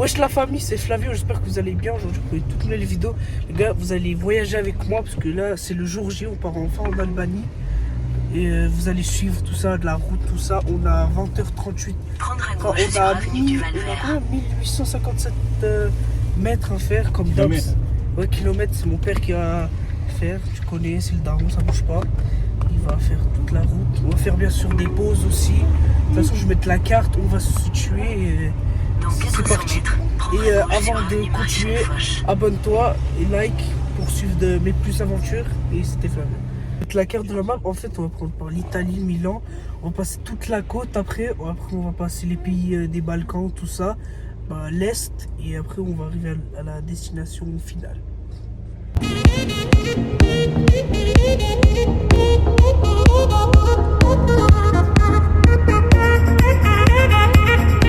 Wesh la famille, c'est Flavio, j'espère que vous allez bien. Aujourd'hui, vous pouvez toutes nouvelles vidéos. Les gars, vous allez voyager avec moi parce que là, c'est le jour J, on part enfin en Albanie. Et vous allez suivre tout ça, de la route, tout ça. On a 20h38. On a 1857 mètres à faire comme d'hab. Ouais, kilomètres, c'est mon père qui va faire. Tu connais, c'est le daron, ça bouge pas. Il va faire toute la route. On va faire bien sûr des pauses aussi. De toute façon, je vais mettre la carte, on va se situer. C'est parti. Et avant de continuer, abonne-toi et like pour suivre de mes plus aventures. Et c'était Flavio. Avec la carte de la map, en fait, on va prendre par l'Italie, Milan. On va passer toute la côte après. Après, on va passer les pays des Balkans, tout ça. Bah, l'Est. Et après, on va arriver à la destination finale.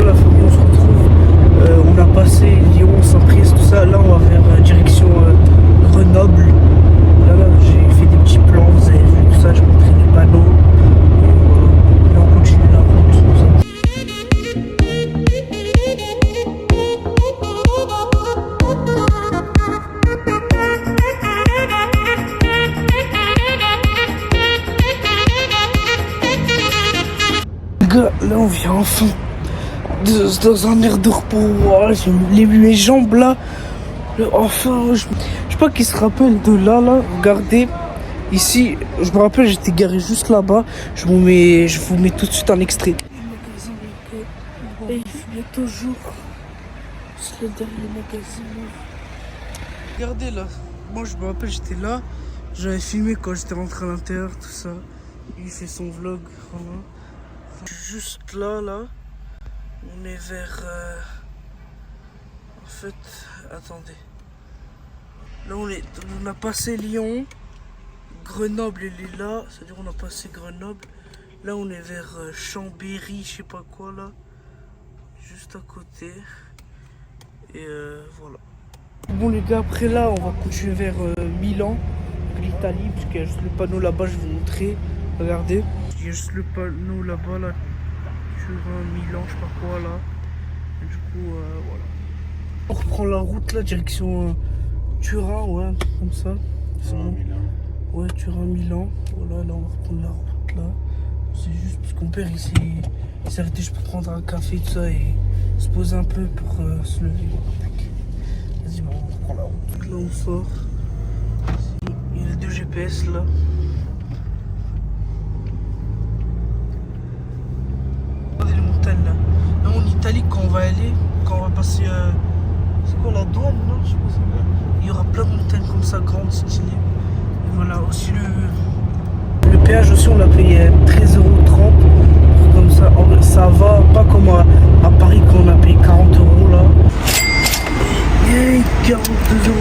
La famille, on se retrouve. On a passé Lyon, Saint-Priest, tout ça. Là, on va faire direction Grenoble. Là, j'ai fait des petits plans, vous avez vu tout ça, je montrais les panneaux. Et voilà. Là, on continue la route. Les gars, là, on vient enfin dans un air de repos. Oh, mes jambes là. Enfin, je sais pas qui se rappelle de là. Regardez. Ici, je me rappelle, j'étais garé juste là-bas. Je vous mets tout de suite un extrait. Et il fumait toujours. C'est le dernier magasin. Regardez là. Moi, je me rappelle, j'étais là. J'avais filmé quand j'étais rentré à l'intérieur, tout ça. Il fait son vlog. Voilà. Juste là. On est vers... En fait, attendez. Là, on a passé Lyon. Grenoble, il est là. C'est-à-dire, on a passé Grenoble. Là, on est vers Chambéry, je sais pas quoi, là. Juste à côté. Et voilà. Bon, les gars, après là, on va continuer vers Milan, l'Italie. Parce qu'il y a juste le panneau là-bas, je vais vous montrer. Regardez. Il y a juste le panneau là-bas, là. Turin, Milan, je sais pas quoi, là. Et du coup, voilà. On reprend la route là, direction Turin, ouais, un truc comme ça. Ouais, Turin, Milan. Voilà, là on va reprendre la route là. C'est juste parce qu'on perd ici. Il s'est arrêté juste pour prendre un café, tout ça, et se poser un peu pour se lever. Vas-y, bon, on reprend la route. Là on sort. Il y a les deux GPS là. Regardez les montagnes là. Là en Italie, quand on va aller, quand on va passer. C'est quoi la douane, non? Je sais pas. Il y aura plein de montagnes comme ça, grandes, stylées. Et voilà, aussi le péage aussi, on l'a payé 13,30 €. Comme ça, ça va, pas comme à Paris quand on a payé 40 € là. Et 42 €.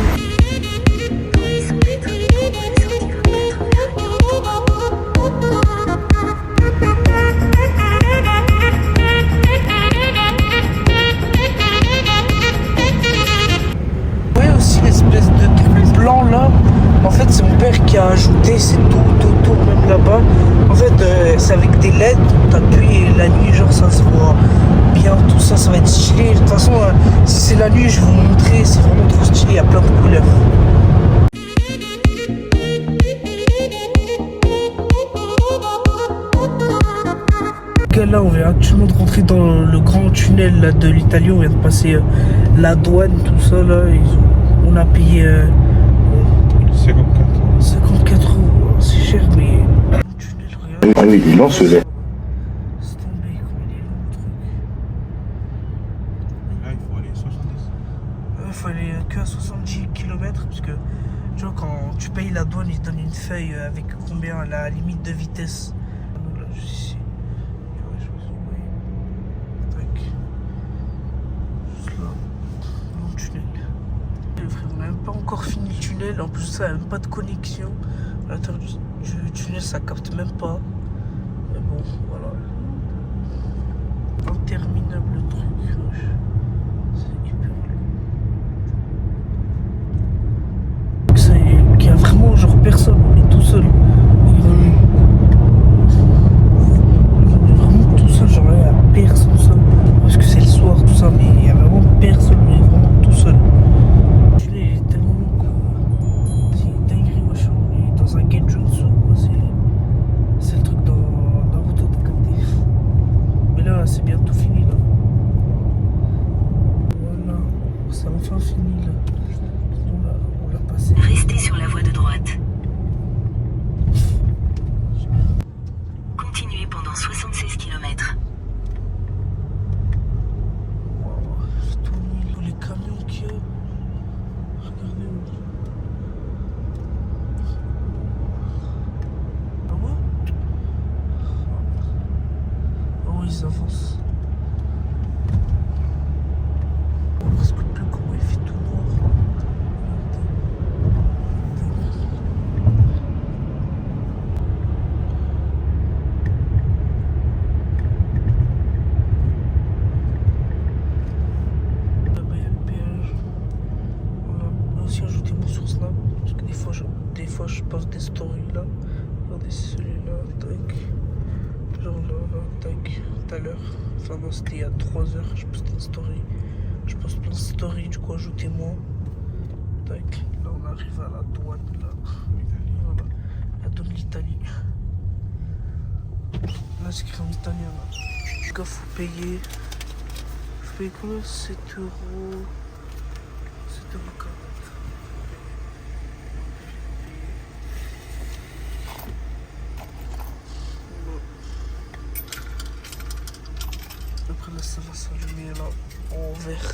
Là, en fait, c'est mon père qui a ajouté, c'est tout autour, même là-bas. En fait, c'est avec des LED, t'appuies et la nuit, genre ça se voit bien, tout ça, ça va être stylé. De toute façon, si c'est la nuit, je vais vous montrer, c'est vraiment trop stylé, il y a plein de couleurs. Là, on vient actuellement de rentrer dans le grand tunnel là, de l'Italie, on vient de passer la douane, tout ça là, on a payé 54 €, c'est cher, mais... Ah oui, il lance le lait. C'est tombé, comme il est long le truc. Là, il faut aller 70. Il faut aller que 70 km, parce que, tu vois, quand tu payes la douane, ils te donnent une feuille avec combien, la limite de vitesse. Donc là, juste ici. Tu vois, je sais pas si vous voyez. Tac. Juste là, dans le tunnel. Frère, on n'a même pas encore fini le tunnel, en plus ça n'a même pas de connexion. À l'intérieur du tunnel, ça capte même pas. Mais bon, voilà. Interminable le truc. C'est hyper long. Il y a vraiment genre personne, on est tout seul. On est vraiment tout seul, genre il n'y a personne, ça. Parce que c'est le soir, tout ça, mais il y a vraiment personne. continuez pendant 76 km. Tous les camions qu'il y a. Regardez. Ah ouais? Ah ouais, ils avancent. On voit presque plus comment il fait tout noir. Là-bas, il y a le péage. Voilà. Là aussi, ajoutez-moi sur Snap. Parce que des fois, je poste des stories là. Regardez celui-là. Tac. Genre là, tac. Tout à l'heure. Enfin, non, c'était il y a 3 heures. Je postais une story. Je poste plein de stories, du coup, ajoutez-moi. Tac. Là, on arrive à la douane. Là. Voilà. La douane de l'Italie. Là, c'est écrit en italien. Là. En tout cas, faut payer. Faut payer combien? 7 euros. 7,40 €. Après là ça va s'allumer là en vert.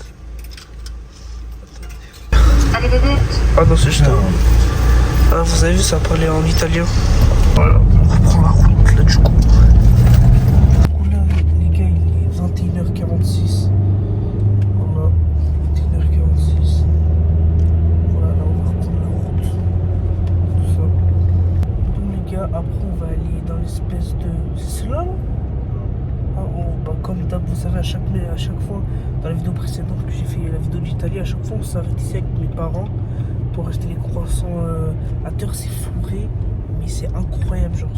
Attendez. Ah non c'est juste Ah vous avez vu ça parlait en italien. Voilà, on reprend la route là du coup. Là les gars il est 21h46. Voilà, 21h46. Voilà là on va reprendre la route. Tout ça. Donc les gars après on va aller dans l'espèce de... C'est cela là? Bah, comme d'hab, vous savez, à chaque fois, dans la vidéo précédente que j'ai fait, la vidéo d'Italie, à chaque fois on s'arrête ici avec mes parents pour acheter les croissants à terre, c'est fourré, mais c'est incroyable, genre,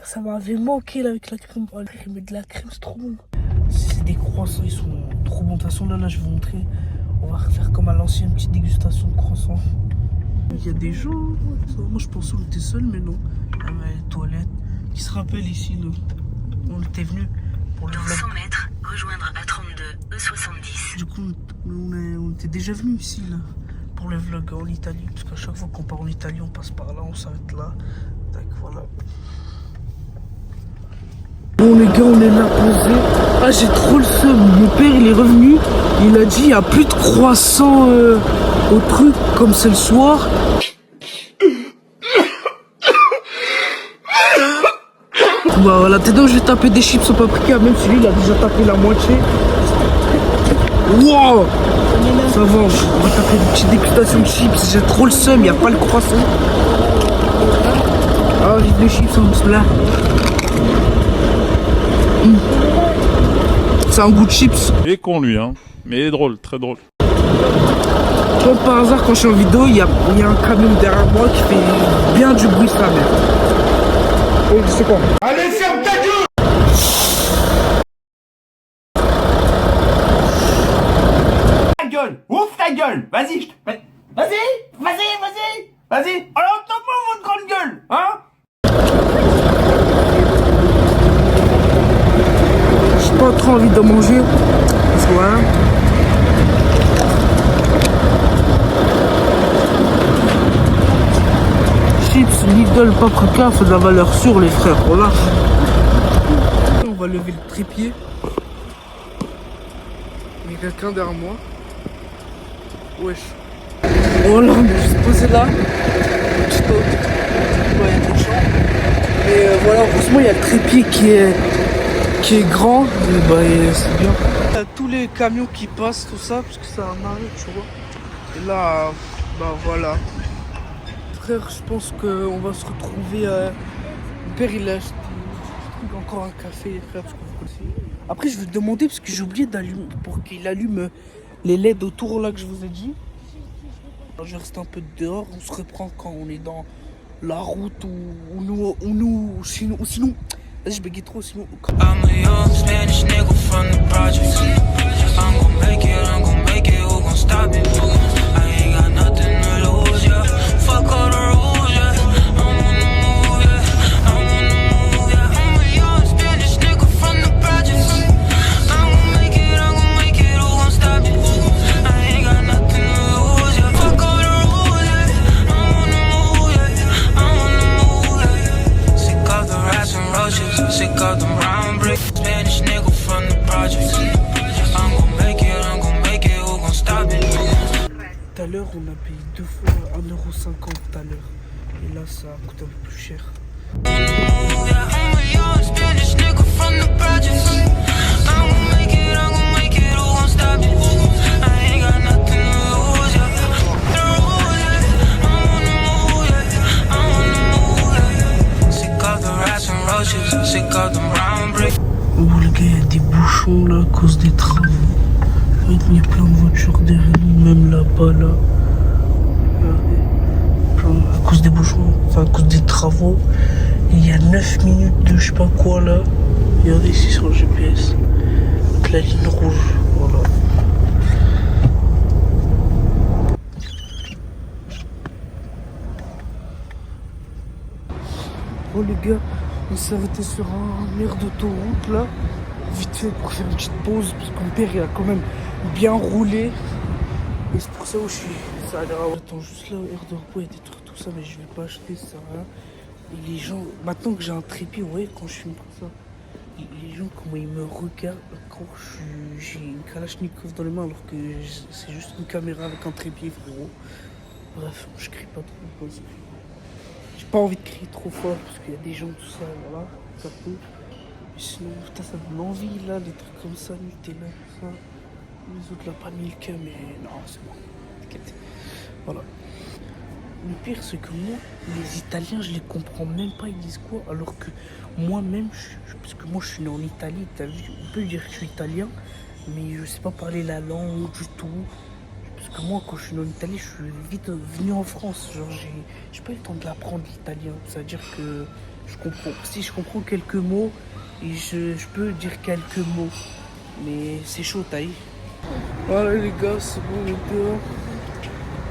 ça m'avait manqué là avec la crème, oh, mais de la crème, c'est trop bon. C'est des croissants, ils sont trop bons. De toute façon, là, je vais vous montrer, on va refaire comme à l'ancienne, petite dégustation de croissants. Il y a des gens, moi je pensais qu'on était seul, mais non. Ah, mais les toilettes, qui se rappellent ici, là. On était venu pour le Dans vlog. 100 mètres, rejoindre A32, E70. Du coup, on était déjà venu ici là pour le vlog en Italie. Parce qu'à chaque fois qu'on part en Italie, on passe par là, on s'arrête là. Tac, voilà. Bon les gars, on est là posé. Ah j'ai trop le seum. Mon père il est revenu. Il a dit il n'y a plus de croissants au truc comme c'est le soir. Bah voilà, t'es donc je vais taper des chips au paprika, même si lui il a déjà tapé la moitié. Wow! Ça va, on va taper une petite dégustation de chips, j'ai trop le seum, il n'y a pas le croissant. Ah, j'ai des chips en là. C'est un goût de chips. Il est con lui, hein, mais il est drôle, très drôle. Comme par hasard, quand je suis en vidéo, il y a un camion derrière moi qui fait bien du bruit, sa mère. Oh, c'est quoi? Allez, ferme ta gueule! Ta gueule! Ouvre ta gueule! Vas-y, Vas-y! Alors, entends-moi votre grande gueule! Hein? J'ai pas trop envie de manger. Parce que voilà. Chips, Lidl, paprika, fait de la valeur sûre les frères, voilà. On va lever le trépied. Il y a quelqu'un derrière moi. Wesh. Voilà, on est juste posé là. Juste au... Ouais, il y a trop de champs. Mais voilà, heureusement il y a le trépied qui est grand. Et bah c'est bien. Il y a tous les camions qui passent, tout ça, parce que c'est un arrêt, tu vois. Et là, bah voilà. Frère, je pense qu'on va se retrouver. Mon père il a acheté encore un café, frère, parce que vous connaissez. Après, je vais te demander parce que j'ai oublié d'allumer pour qu'il allume les LED autour là que je vous ai dit. Alors, je reste un peu dehors, on se reprend quand on est dans la route ou sinon. Vas-y, je bégaye trop sinon. I'm a young Spanish nigga from the projects. I'm gon' make it, who gon' stop it? I ain't got nothing to lose, yeah. Fuck all the rules, yeah. I'm on the move, yeah. I'm a young Spanish nigga from the projects. I'm gon' make it, who gon' stop it? I ain't got nothing to lose, yeah. Fuck all the rules, yeah. I'm on the move, yeah. Sick of the rats and roaches. roaches. Sick of them round bricks. Spanish nigga from the projects. I'm gon' make it, who gon' stop it? Tout à l'heure, on a payé 2 fois 1,50€ tout à l'heure. Et là, ça coûte un peu plus cher. I'm a young Spanish nigga from the projects. I'm gon' make it, who gon' stop it? I ain't got nothing to lose, yeah. The rules, yeah. I'm on the move, yeah. I'm on the move, yeah. Sick of the rats and roaches. Sick of them round bricks. Bon les gars, il y a des bouchons là à cause des travaux. Il y a plein de voitures derrière nous, même là-bas là. Regardez. À cause des bouchons, enfin à cause des travaux. Il y a 9 minutes de je sais pas quoi là. Regardez ici sur le GPS. Avec la ligne rouge, voilà. Bon les gars, on s'est arrêté sur un aire d'autoroute là, vite fait pour faire une petite pause, parce que mon père il a quand même bien roulé. Et c'est pour ça où je suis. Ça a l'air à... Attends juste là, aire de repos, il y a des trucs, tout ça, mais je vais pas acheter, ça sert à rien. Et les gens, maintenant que j'ai un trépied, vous voyez, quand je filme comme ça, les gens comment ils me regardent quand j'ai une Kalachnikov dans les mains alors que c'est juste une caméra avec un trépied, frérot. Bref, je crie pas trop parce que j'ai pas envie de crier trop fort parce qu'il y a des gens, tout ça, voilà, ça peut. Sinon, putain, ça me donne envie là, des trucs comme ça, Nutella, tout ça. Les autres là, pas Milka, mais non, c'est bon, t'inquiète. Voilà. Le pire, c'est que moi, les Italiens, je les comprends même pas, ils disent quoi, alors que moi-même, parce que moi je suis né en Italie, t'as vu, on peut dire que je suis italien, mais je sais pas parler la langue du tout. Parce que moi, quand je suis né en Italie, je suis vite venu en France, genre j'ai pas eu le temps de l'apprendre l'italien, c'est-à-dire que je comprends, si je comprends quelques mots, et je peux dire quelques mots, mais c'est chaud, taille. Voilà les gars, c'est bon, on est dehors.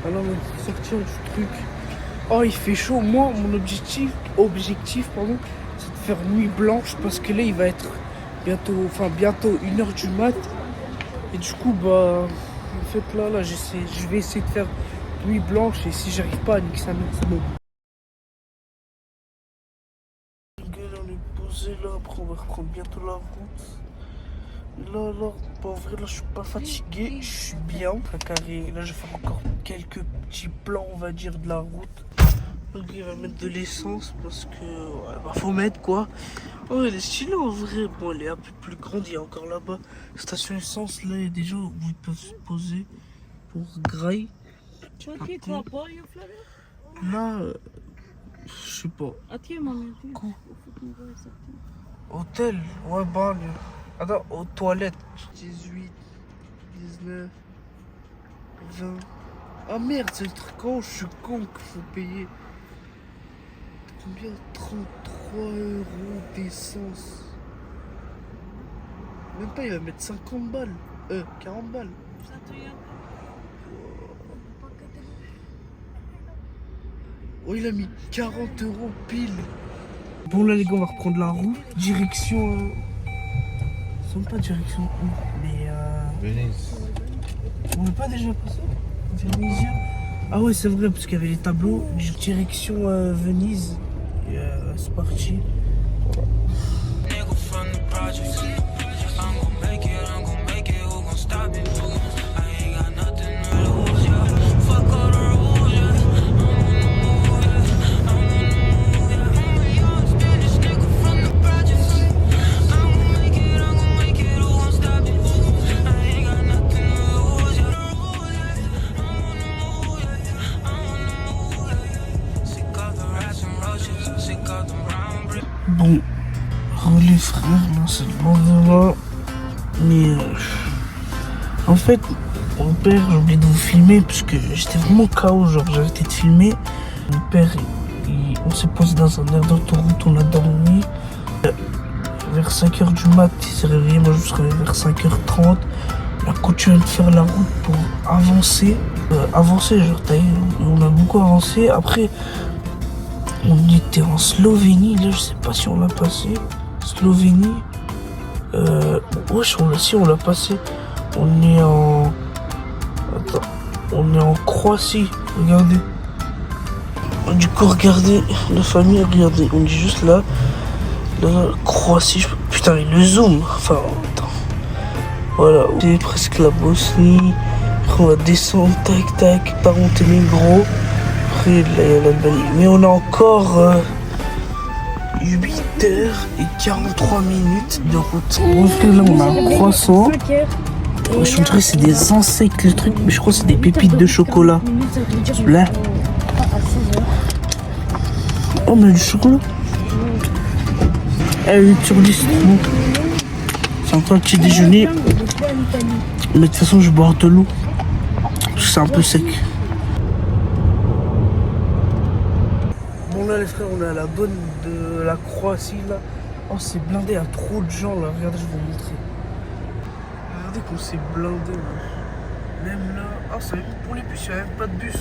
Alors on va sortir du truc. Oh, il fait chaud. Moi, mon objectif, c'est de faire nuit blanche parce que là, il va être bientôt 1h du mat. Et du coup, bah, en fait, là, je vais essayer de faire nuit blanche et si j'arrive pas à niquer ça, c'est bon. Les gars, là, on est posé là. Après, on va reprendre bientôt la route. Là, en vrai, là, je suis pas fatigué, je suis bien. Carré. Là, je vais faire encore quelques petits plans, on va dire, de la route. Donc, il va mettre de l'essence parce que, ouais, bah, faut mettre quoi. Oh, elle est stylée en vrai. Bon, elle est un peu plus grande, il y a encore là-bas. Station essence, là, il y a des gens où ils peuvent se poser pour graille. Là, je sais pas. Hôtel, ouais, banlieue. Attends, aux toilettes. 18, 19, 20. Ah merde, c'est le truc quand je suis con qu'il faut payer. Combien? 33 € d'essence. Même pas, il va mettre 50 balles. 40 balles. Oh, il a mis 40 € pile. Bon, là, les gars, on va reprendre la route. Direction. Pas direction où, mais Venise. On n'est pas déjà passé Venise. Ah ouais, c'est vrai, parce qu'il y avait les tableaux. Direction Venise. Et c'est parti. Bon, relais frère, là c'est le lendemain. Mais en fait, mon père, j'ai oublié de vous filmer parce que j'étais vraiment KO, genre j'ai arrêté de filmer. Mon père, on s'est posé dans un air d'autoroute, on a dormi. Vers 5h du mat, il s'est réveillé, moi je me suis réveillé vers 5h30. On a continué de faire la route pour avancer. Genre on a beaucoup avancé. Après, on était en Slovénie, là je sais pas si on l'a passé. Slovénie. Wesh, on l'a passé. On est en. Attends. On est en Croatie. Regardez. Du coup, regardez. La famille, regardez. On est juste là. Là, Croatie, putain, mais le zoom. Enfin, attends. Voilà, c'est presque la Bosnie. Après, on va descendre, tac, tac, par Monténégro. Après, là, il y a l'Albanie. Mais on a encore 8h43 de route. Bon, là, on a un croissant. Je suis que c'est des insectes, le truc, mais je crois que c'est des pépites de chocolat. Là. Oh, mais du chocolat. Elle est sur 10, c'est bon. C'est encore un petit déjeuner. Mais de toute façon, je bois de l'eau. C'est un peu sec. Bon, là, les frères, on est à la bonne de la Croatie, là. Oh, c'est blindé, il y a trop de gens, là. Regardez, je vais vous montrer. Regardez comme c'est blindé, là. Même là. Ah, ça même pour les bus, il n'y a même pas de bus.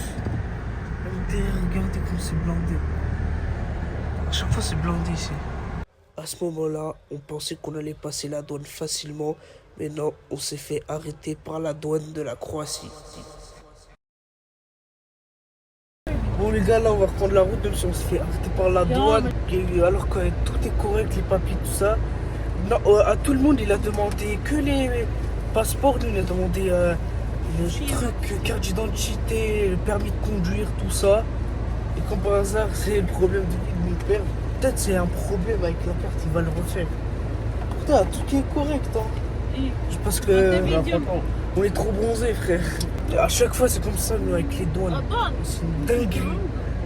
Même derrière, regardez comme c'est blindé. À chaque fois, c'est blindé ici. À ce moment-là, on pensait qu'on allait passer la douane facilement, mais non, on s'est fait arrêter par la douane de la Croatie. Bon les gars, là on va reprendre la route, même si on se fait arrêter par la douane, alors que tout est correct, les papiers, tout ça. Non, à tout le monde, il a demandé que les passeports, il a demandé le truc, carte d'identité, le permis de conduire, tout ça. Et comme par hasard, c'est le problème de mon père. Peut-être c'est un problème avec la carte, il va le refaire. Putain, tout est correct, hein. Je pense que on est trop bronzés, frère. À chaque fois, c'est comme ça, nous, avec les douanes. C'est une dinguerie.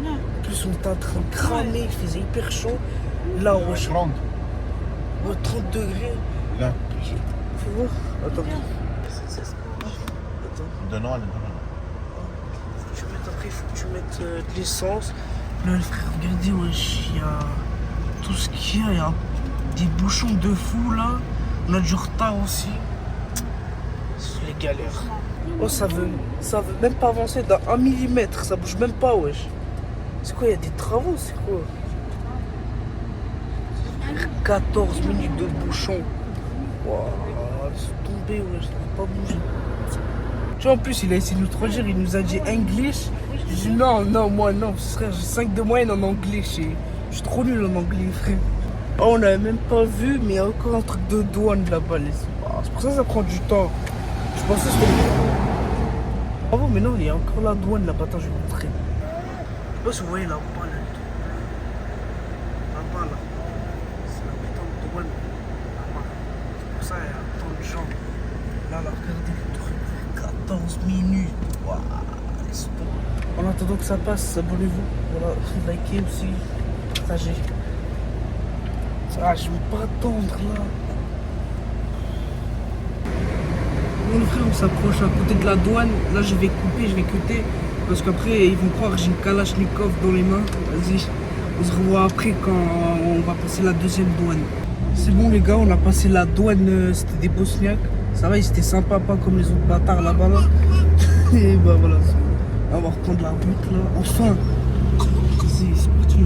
En plus, on était en train de cramer, il faisait hyper chaud. Là, on va 30. 30 degrés. Là. Fais voir. Attends. Donnons. Après, il faut que tu mettes de l'essence. Là, le frère, regardez, wesh, il y a tout ce qu'il y a. Il y a des bouchons de fou, là. On a du retard aussi. C'est les galères. Oh, ça veut même pas avancer d'un 1 mm. Ça bouge même pas, wesh. C'est quoi, il y a des travaux, c'est quoi? 14 minutes de bouchon. Waouh, c'est tombé, wesh, ça va pas bouger. Tu vois, en plus, il a essayé de nous traduire, il nous a dit English. J'ai dit non, moi non, frère, j'ai 5 de moyenne en anglais. Je suis trop nul en anglais, frère. Oh, on n'avait même pas vu, mais il y a encore un truc de douane là-bas. C'est pour ça que ça prend du temps. Je pensais que c'était. Ah bon, mais non, il y a encore la douane là-bas. Attends, je vais vous montrer. Je sais pas si vous voyez là-bas, là. Là-bas, là. C'est la putain de douane. Là-bas. C'est pour ça qu'il y a tant de gens. Là, regardez le truc. 14 minutes. Waouh. En attendant que ça passe, abonnez-vous. Voilà, likez aussi. Partagez. Ah, je veux pas attendre là. Bon les frères, on s'approche à côté de la douane. Là je vais couper, je vais cuter. Parce qu'après ils vont croire que j'ai une Kalachnikov dans les mains. Vas-y, on se revoit après quand on va passer la deuxième douane. C'est bon les gars, on a passé la douane, c'était des Bosniaques. Ça va, ils étaient sympas, pas comme les autres bâtards là-bas là. Et bah voilà, on va reprendre la route là. Enfin, vas-y, c'est parti.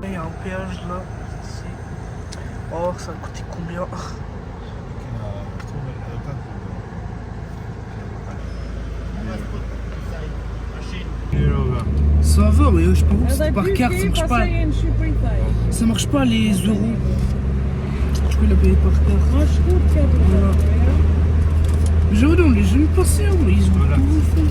Il y a un péage là, on va voir ça a coûté combien. Ça va, mais je pense que c'est par carte, ça marche pas. Ça marche pas les euros. Je peux la payer par carte. Voilà. Je vous donne les jeunes passés, mais ils ont tout fait.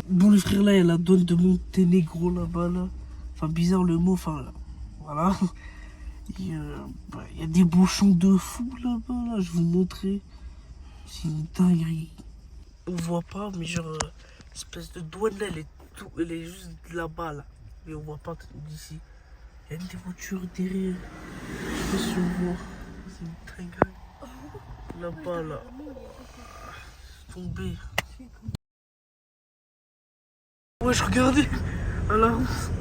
Bon les frères, là il y a la douane de Monténégro là-bas là. Enfin bizarre le mot, enfin là. Voilà. Il y a des bouchons de fou là-bas là, je vais vous montrer. C'est une dinguerie. On voit pas, mais genre espèce de douane là, elle est tout, elle est juste là-bas, là. Mais on voit pas d'ici. Il y a des voitures derrière. Je sais pas si on voit. C'est une tringle. Là-bas, là. C'est tombé. Ouais, je regardais à la route.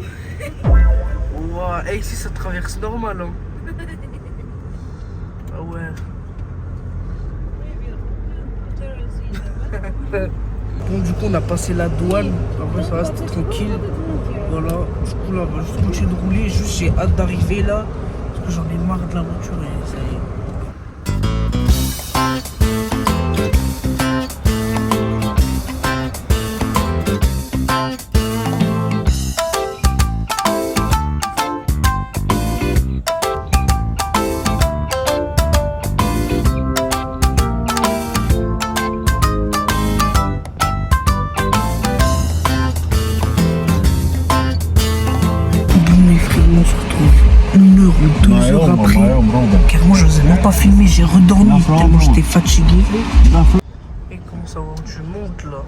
Wow. Hey, ici ça traverse normal, hein. Ah ouais. Bon, du coup on a passé la douane. Après ça reste tranquille. Voilà. Du coup là on va juste continuer de rouler. Juste j'ai hâte d'arriver là. Parce que j'en ai marre de la voiture et ça y est. On se retrouve 1 heure ou 2 heures après. Car moi je n'osais même pas filmer, j'ai redormi tellement j'étais fatigué. Et comment ça va, tu montes là.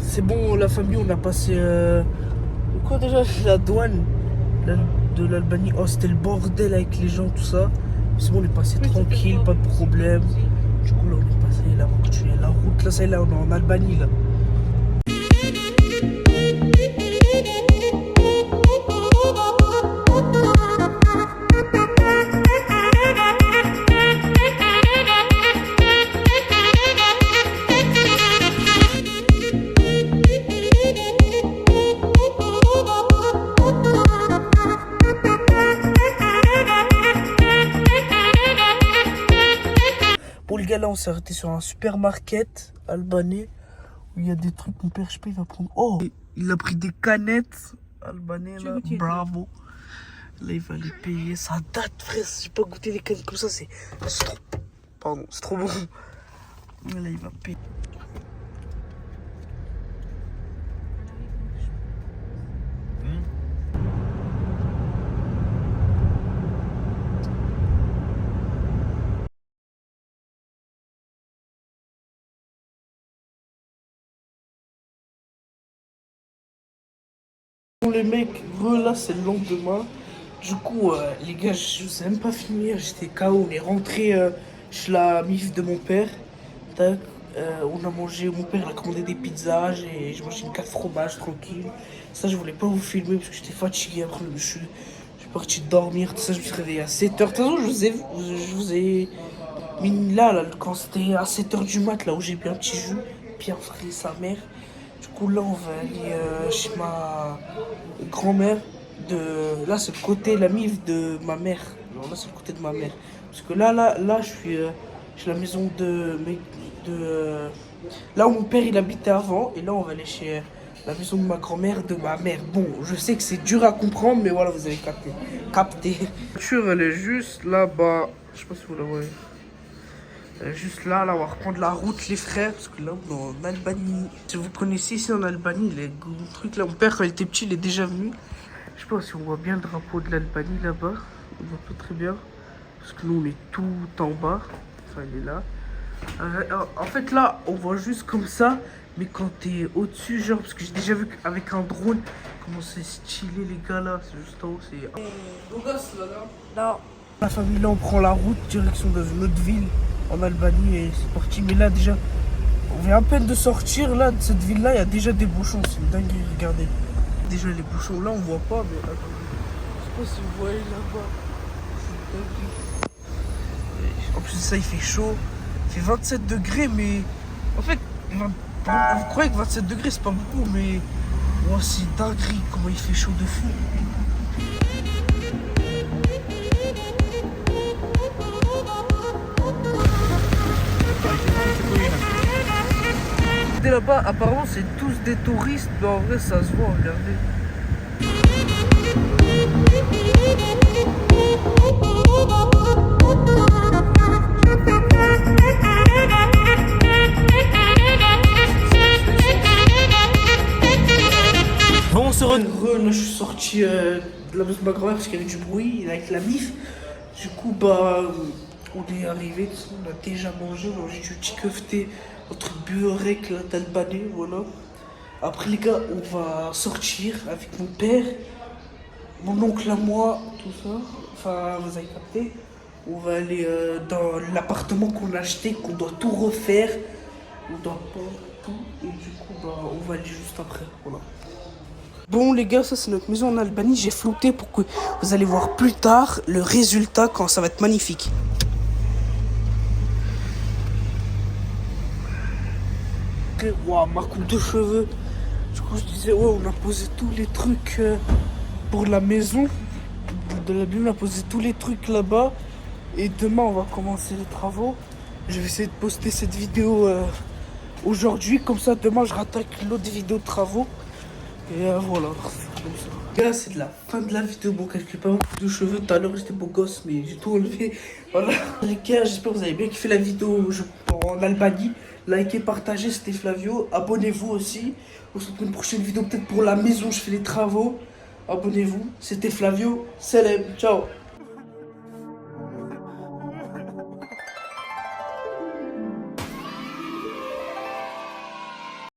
C'est bon la famille, on a passé quoi déjà, la douane de l'Albanie. Oh c'était le bordel avec les gens, tout ça. C'est bon, on est passé tranquille, pas de problème. Du coup là on est passé, là on va continuer la route, là c'est là on est en Albanie là. Pour le gars là on s'est arrêté sur un supermarket albanais où il y a des trucs, mon père je sais pas il va prendre. Oh il a pris des canettes albanais là, bravo. Là il va les payer, ça date frère, j'ai pas goûté des canettes comme ça, c'est trop. Pardon, c'est trop bon. Là il va payer. Les mecs, là c'est le lendemain. Du coup, les gars, je sais même pas finir. J'étais KO. On est rentré chez la mif de mon père. Tac, on a mangé. Mon père il a commandé des pizzas. J'ai mangé une 4 fromages tranquille. Ça, je voulais pas vous filmer parce que j'étais fatigué. Après, je suis parti dormir. Tout ça, je me suis réveillé à 7h. De toute façon, je vous ai mis là quand c'était à 7h du mat, là où j'ai bu un petit jus. Pierre frère et sa mère. Du coup là on va aller chez ma grand-mère là c'est le côté la mif de ma mère. Alors là c'est le côté de ma mère. Parce que là je suis chez la maison là où mon père il habitait avant. Et là on va aller chez la maison de ma grand-mère de ma mère. Bon je sais que c'est dur à comprendre mais voilà vous avez capté. La voiture elle est juste là-bas. Je sais pas si vous la voyez. Juste là, on va reprendre la route les frères, parce que là on est en Albanie. Si vous connaissez ici en Albanie, les gros trucs là, mon père quand il était petit il est déjà venu. Je sais pas si on voit bien le drapeau de l'Albanie là-bas, on voit pas très bien, parce que nous on est tout en bas, enfin il est là. En fait là on voit juste comme ça, mais quand t'es au-dessus genre, parce que j'ai déjà vu avec un drone, comment c'est stylé les gars là, c'est juste en haut, c'est... Beau gosse là. Non. La famille là on prend la route, direction dans une autre ville. En Albanie et c'est parti. Mais là déjà on vient à peine de sortir là de cette ville là, il y a déjà des bouchons, c'est une dinguerie, regardez. Déjà les bouchons là on voit pas mais attendez. Je sais pas si vous voyez là-bas. C'est une dinguerie. En plus de ça il fait chaud. Il fait 27 degrés mais en fait vous croyez que 27 degrés c'est pas beaucoup mais oh, c'est dinguerie comment il fait chaud de fou. Là-bas, apparemment, c'est tous des touristes, mais en vrai, ça se voit, regardez. Bon, on se retrouve. Là, je suis sorti de la maison de ma grand-mère parce qu'il y avait du bruit avec la mif. Du coup, bah, on est arrivé, on a déjà mangé, on a mangé du petit kefté, notre burek là d'Albanais, voilà. Après les gars, on va sortir avec mon père, mon oncle à moi, tout ça. Enfin, vous avez capté. On va aller dans l'appartement qu'on a acheté, qu'on doit tout refaire. On doit pas tout, et du coup, bah, on va aller juste après, voilà. Bon les gars, ça c'est notre maison en Albanie, j'ai flouté pour que vous allez voir plus tard le résultat quand ça va être magnifique. Waouh, ma coupe de cheveux. Du coup je disais, ouais, on a posé tous les trucs pour la maison. De la Bible, on a posé tous les trucs là-bas. Et demain on va commencer les travaux. Je vais essayer de poster cette vidéo aujourd'hui, comme ça demain je rattaque l'autre vidéo de travaux. Et voilà, c'est comme ça. Gars, c'est de la fin de la vidéo. Bon, calculez pas mon coupe de cheveux. Tout à l'heure, j'étais beau gosse, mais j'ai tout enlevé. Voilà. Les gars, j'espère que vous avez bien kiffé la vidéo en Albanie. Likez, partagez, c'était Flavio. Abonnez-vous aussi. On se retrouve une prochaine vidéo, peut-être pour la maison. Je fais les travaux. Abonnez-vous. C'était Flavio. Salam. Ciao.